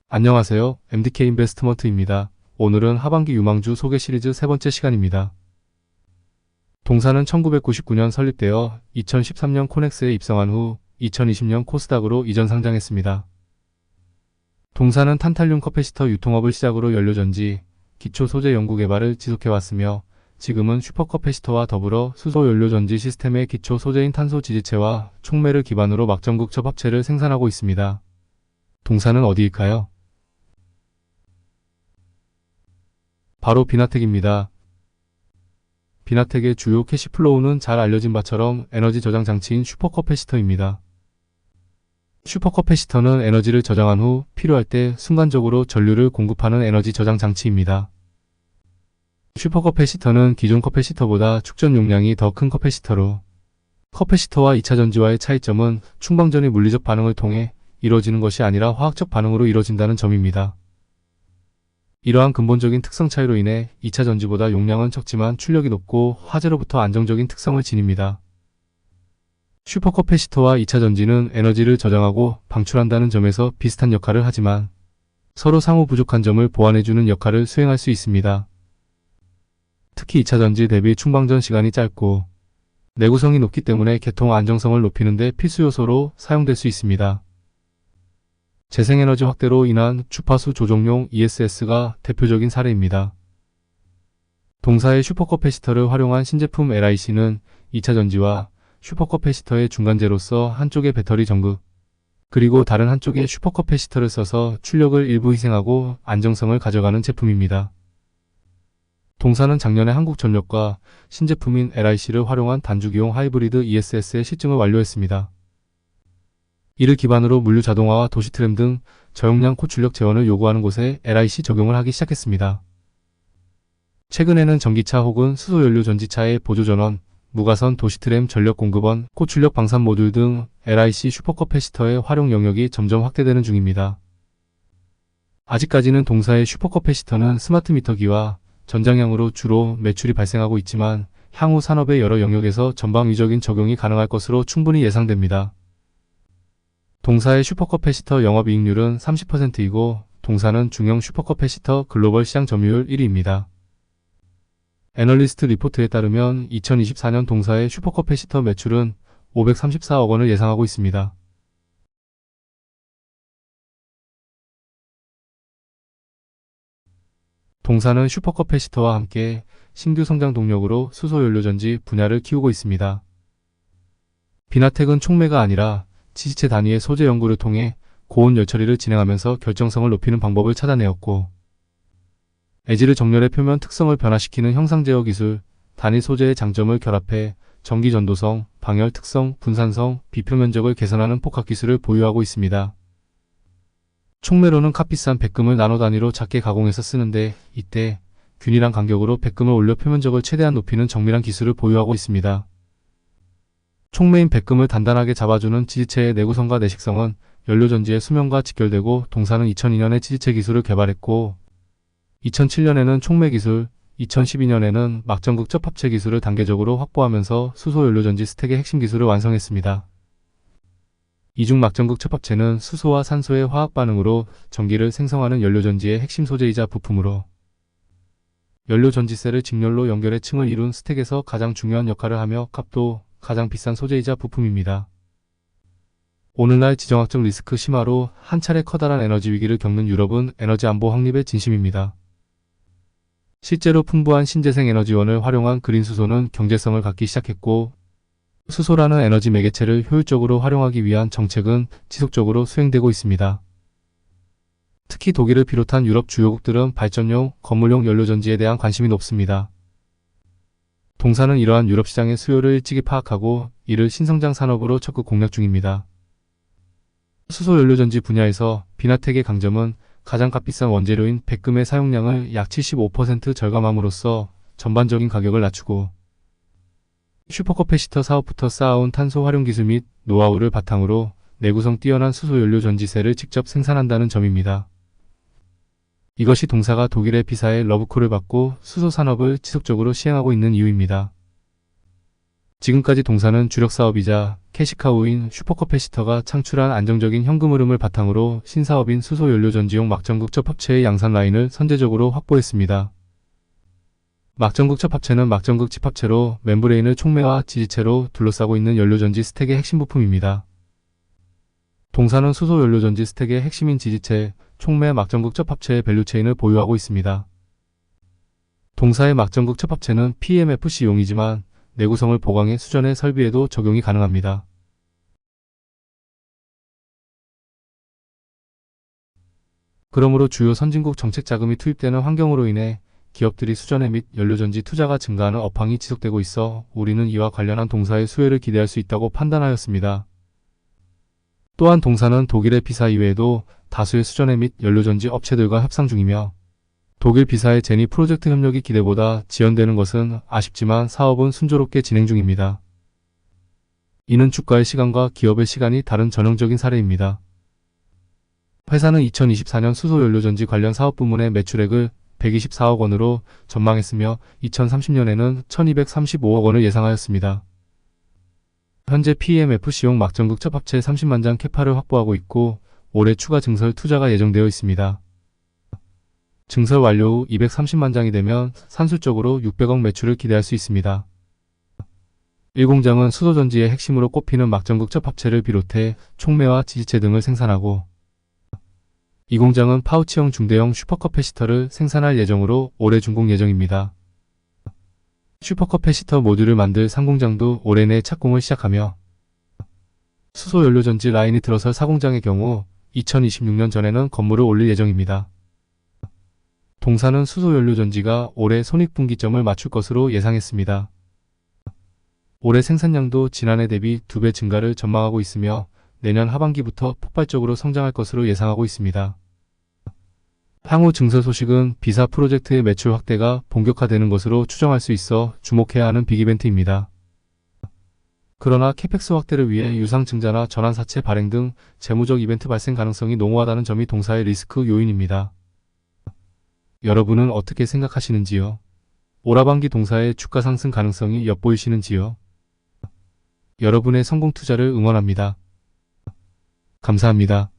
안녕하세요. MDK 인베스트먼트입니다. 오늘은 하반기 유망주 소개 시리즈 세 번째 시간입니다. 동사는 1999년 설립되어 2013년 코넥스에 입성한 후 2020년 코스닥으로 이전 상장했습니다. 동사는 탄탈륨 커패시터 유통업을 시작으로 연료전지, 기초 소재 연구 개발을 지속해왔으며 지금은 슈퍼커패시터와 더불어 수소 연료전지 시스템의 기초 소재인 탄소 지지체와 촉매를 기반으로 막전극 접합체를 생산하고 있습니다. 동사는 어디일까요? 바로 비나텍입니다. 비나텍의 주요 캐시플로우는 잘 알려진 바처럼 에너지 저장 장치인 슈퍼커패시터입니다. 슈퍼커패시터는 에너지를 저장한 후 필요할 때 순간적으로 전류를 공급하는 에너지 저장 장치입니다. 슈퍼커패시터는 기존 커패시터보다 축전 용량이 더 큰 커패시터로, 커패시터와 2차 전지와의 차이점은 충방 전의 물리적 반응을 통해 이루어지는 것이 아니라 화학적 반응으로 이루어진다는 점입니다. 이러한 근본적인 특성 차이로 인해 2차 전지보다 용량은 적지만 출력이 높고 화재로부터 안정적인 특성을 지닙니다. 슈퍼커패시터와 2차 전지는 에너지를 저장하고 방출한다는 점에서 비슷한 역할을 하지만 서로 상호 부족한 점을 보완해주는 역할을 수행할 수 있습니다. 특히 2차 전지 대비 충방전 시간이 짧고 내구성이 높기 때문에 개통 안정성을 높이는 데 필수 요소로 사용될 수 있습니다. 재생에너지 확대로 인한 주파수 조종용 ESS가 대표적인 사례입니다. 동사의 슈퍼커패시터를 활용한 신제품 LIC는 2차 전지와 슈퍼커패시터의 중간재로서 한쪽의 배터리 전극, 그리고 다른 한쪽의 슈퍼커패시터를 써서 출력을 일부 희생하고 안정성을 가져가는 제품입니다. 동사는 작년에 한국전력과 신제품인 LIC를 활용한 단주기용 하이브리드 ESS의 시증을 완료했습니다. 이를 기반으로 물류 자동화와 도시 트램 등 저용량 고출력 재원을 요구하는 곳에 LIC 적용을 하기 시작했습니다. 최근에는 전기차 혹은 수소연료 전지차의 보조전원, 무가선 도시 트램 전력 공급원, 고출력 방산 모듈 등 LIC 슈퍼커패시터의 활용 영역이 점점 확대되는 중입니다. 아직까지는 동사의 슈퍼커패시터는 스마트 미터기와 전장향으로 주로 매출이 발생하고 있지만 향후 산업의 여러 영역에서 전방위적인 적용이 가능할 것으로 충분히 예상됩니다. 동사의 슈퍼커패시터 영업이익률은 30%이고 동사는 중형 슈퍼커패시터 글로벌 시장 점유율 1위입니다. 애널리스트 리포트에 따르면 2024년 동사의 슈퍼커패시터 매출은 534억 원을 예상하고 있습니다. 동사는 슈퍼커패시터와 함께 신규 성장 동력으로 수소연료전지 분야를 키우고 있습니다. 비나텍은 촉매가 아니라 지지체 단위의 소재 연구를 통해 고온 열 처리를 진행하면서 결정성을 높이는 방법을 찾아내었고, 애지를 정렬의 표면 특성을 변화시키는 형상 제어 기술, 단일 소재의 장점을 결합해 전기 전도성, 방열 특성, 분산성, 비표 면적을 개선하는 폭학 기술을 보유하고 있습니다. 촉매로는 값비싼 백금을 나노 단위로 작게 가공해서 쓰는데 이때 균일한 간격으로 백금을 올려 표면적을 최대한 높이는 정밀한 기술을 보유하고 있습니다. 촉매인 백금을 단단하게 잡아주는 지지체의 내구성과 내식성은 연료전지의 수명과 직결되고 동사는 2002년에 지지체 기술을 개발했고 2007년에는 촉매 기술, 2012년에는 막전극 접합체 기술을 단계적으로 확보하면서 수소 연료전지 스택의 핵심 기술을 완성했습니다. 이중 막전극 접합체는 수소와 산소의 화학 반응으로 전기를 생성하는 연료전지의 핵심 소재이자 부품으로 연료전지셀을 직렬로 연결해 층을 이룬 스택에서 가장 중요한 역할을 하며 값도 가장 비싼 소재이자 부품입니다. 오늘날 지정학적 리스크 심화로 한 차례 커다란 에너지 위기를 겪는 유럽은 에너지 안보 확립에 진심입니다. 실제로 풍부한 신재생 에너지원을 활용한 그린 수소는 경제성을 갖기 시작했고 수소라는 에너지 매개체를 효율적으로 활용하기 위한 정책은 지속적으로 수행되고 있습니다. 특히 독일을 비롯한 유럽 주요국들은 발전용, 건물용 연료전지에 대한 관심이 높습니다. 동사는 이러한 유럽 시장의 수요를 일찍이 파악하고 이를 신성장 산업으로 적극 공략 중입니다. 수소 연료전지 분야에서 비나텍의 강점은 가장 값비싼 원재료인 백금의 사용량을 약 75% 절감함으로써 전반적인 가격을 낮추고 슈퍼커패시터 사업부터 쌓아온 탄소 활용 기술 및 노하우를 바탕으로 내구성 뛰어난 수소 연료전지셀을 직접 생산한다는 점입니다. 이것이 동사가 독일의 B사의 러브콜을 받고 수소 산업을 지속적으로 시행하고 있는 이유입니다. 지금까지 동사는 주력 사업이자 캐시카우인 슈퍼커패시터가 창출한 안정적인 현금 흐름을 바탕으로 신사업인 수소연료 전지용 막전극적 합체의 양산 라인을 선제적으로 확보했습니다. 막전극적 합체는 막전극 집합체로 멤브레인을 촉매와 지지체로 둘러싸고 있는 연료전지 스택의 핵심 부품입니다. 동사는 수소연료전지 스택의 핵심인 지지체, 촉매 막전극적 합체의 밸류체인을 보유하고 있습니다. 동사의 막전극적 합체는 PMFC용이지만 내구성을 보강해 수전의 설비에도 적용이 가능합니다. 그러므로 주요 선진국 정책 자금이 투입되는 환경으로 인해 기업들이 수전해 및 연료전지 투자가 증가하는 업황이 지속되고 있어 우리는 이와 관련한 동사의 수혜를 기대할 수 있다고 판단하였습니다. 또한 동사는 독일의 비사 이외에도 다수의 수전해 및 연료전지 업체들과 협상 중이며 독일 비사의 제니 프로젝트 협력이 기대보다 지연되는 것은 아쉽지만 사업은 순조롭게 진행 중입니다. 이는 주가의 시간과 기업의 시간이 다른 전형적인 사례입니다. 회사는 2024년 수소연료전지 관련 사업 부문의 매출액을 124억 원으로 전망했으며 2030년에는 1235억 원을 예상하였습니다. 현재 PMFC용 막전극적 합체 30만 장 캐파를 확보하고 있고 올해 추가 증설 투자가 예정되어 있습니다. 증설 완료 후 230만 장이 되면 산술적으로 600억 매출을 기대할 수 있습니다. 1공장은 수소전지의 핵심으로 꼽히는 막전극적 합체를 비롯해 촉매와 지지체 등을 생산하고 2공장은 파우치형 중대형 슈퍼커패시터를 생산할 예정으로 올해 준공 예정입니다. 슈퍼커패시터 모듈을 만들 3공장도 올해 내 착공을 시작하며 수소연료전지 라인이 들어설 4공장의 경우 2026년 전에는 건물을 올릴 예정입니다. 동사는 수소연료전지가 올해 손익분기점을 맞출 것으로 예상했습니다. 올해 생산량도 지난해 대비 2배 증가를 전망하고 있으며 내년 하반기부터 폭발적으로 성장할 것으로 예상하고 있습니다. 향후 증설 소식은 비사 프로젝트의 매출 확대가 본격화되는 것으로 추정할 수 있어 주목해야 하는 빅이벤트입니다. 그러나 캐펙스 확대를 위해 유상증자나 전환사채 발행 등 재무적 이벤트 발생 가능성이 농후하다는 점이 동사의 리스크 요인입니다. 여러분은 어떻게 생각하시는지요? 올 하반기 동사의 주가 상승 가능성이 엿보이시는지요? 여러분의 성공 투자를 응원합니다. 감사합니다.